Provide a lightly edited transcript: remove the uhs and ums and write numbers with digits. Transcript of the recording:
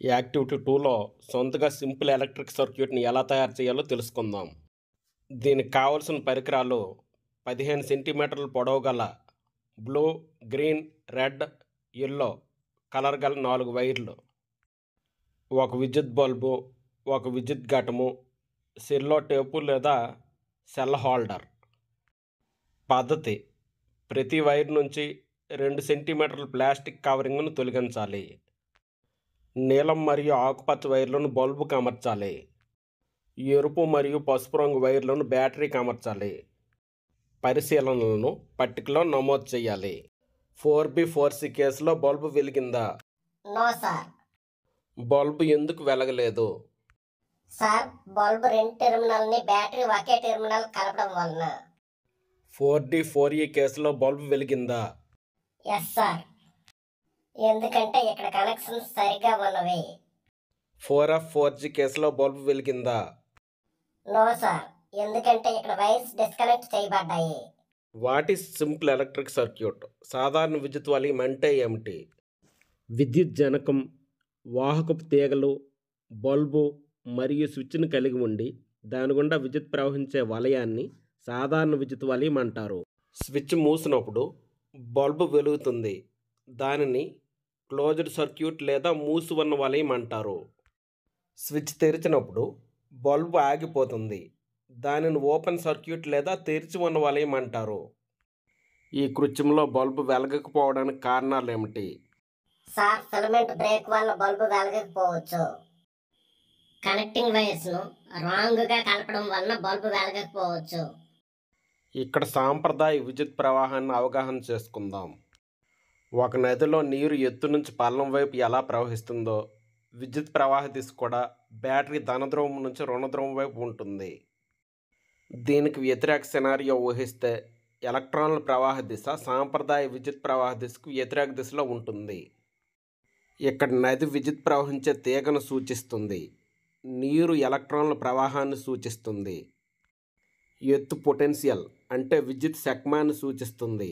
Activity 2లో సొంతగా simple electric సర్క్యూట్ని ఎలా తయారు చేయాలో తెలుసుకుందాం. దీనికి కావలసిన పరికరాలు 15 సెంటీమీటర్ల పొడవు గల blue, green, red, yellow colour గల 4 వైర్లు, ఒక విద్యుత్ బల్బు, ఒక విద్యుత్ ఘటము, సెల్లో టేపు లేదా సెల్ హోల్డర్. పద్ధతి: ప్రతి వైర్ నుంచి 2 సెంటీమీటర్ల ప్లాస్టిక్ కవరింగ్ను తొలగించాలి. నీలం మరియు ఆకుపచ్చ వైర్లను బల్బుకు అమర్చాలి. ఎరుపు మరియు పసుపు రంగు వైర్లను బ్యాటరీకి అమర్చాలి. పరిశీలనలను పట్టికలో నమోదు చేయాలి. 4B4C కేసులో బల్బు వెలిగిందా? No sir. బల్బు ఎందుకు వెలగలేదు? సార్, బల్బు 2 టెర్మినల్ని బ్యాటరీ ఒకే టెర్మినల్ కలపడం వలన. 4D4E కేసులో బల్బు వెలిగిందా? ఎస్ సార్, ఎందుకంటే ఇక్కడ కనెక్షన్స్ సరిగ్గా ఉన్నవి. 4F4G కేసులో బల్బు వెలిగిందా? నో సార్, ఎందుకంటే ఇక్కడ వైర్స్ డిస్కనెక్ట్ చేయబడ్డాయి. What is simple electric circuit? సాధారణ విద్యుత్ వలయం అంటే ఏమిటి? విద్యుత్ జనకం, వాహకపు తీగలు, బల్బు మరియు స్విచ్ను కలిగి ఉండి దాని గుండా విద్యుత్ ప్రవహించే వలయాన్ని సాధారణ విద్యుత్ వలయం అంటారు. స్విచ్ మూసినప్పుడు బల్బు వెలుగుతుంది. దానిని క్లోజ్డ్ సర్క్యూట్ లేదా మూసి ఉన్న వలయం అంటారు. స్విచ్ తెరిచినప్పుడు బల్బు ఆగిపోతుంది. దానిని ఓపెన్ సర్క్యూట్ లేదా తెరిచి ఉన్న వలయం అంటారు. ఈ కృత్యంలో బల్బు వెలగకపోవడానికి కారణాలు ఏమిటి? సార్, ఫిలమెంట్ బ్రేక్ వల్ల బల్బు వెలగకపోవచ్చు. కనెక్టింగ్ వైర్స్ను రాంగ్గా కలపడం వలన బల్బు వెలగకపోవచ్చు. ఇక్కడ సాంప్రదాయ విద్యుత్ ప్రవాహాన్ని అవగాహన చేసుకుందాం. ఒక నదిలో నీరు ఎత్తు నుంచి పల్లం వైపు ఎలా ప్రవహిస్తుందో విద్యుత్ ప్రవాహ దిశ కూడా బ్యాటరీ ధనధ్రువం నుంచి రుణధ్రువం వైపు ఉంటుంది. దీనికి వ్యతిరేక సినారియో ఊహిస్తే ఎలక్ట్రాన్ల ప్రవాహ దిశ సాంప్రదాయ విద్యుత్ ప్రవాహ దిశకు వ్యతిరేక దిశలో ఉంటుంది. ఇక్కడ నది విద్యుత్ ప్రవహించే తీగను సూచిస్తుంది. నీరు ఎలక్ట్రాన్ల ప్రవాహాన్ని సూచిస్తుంది. ఎత్తు పొటెన్షియల్ అంటే విద్యుత్ శక్మాన్ని సూచిస్తుంది.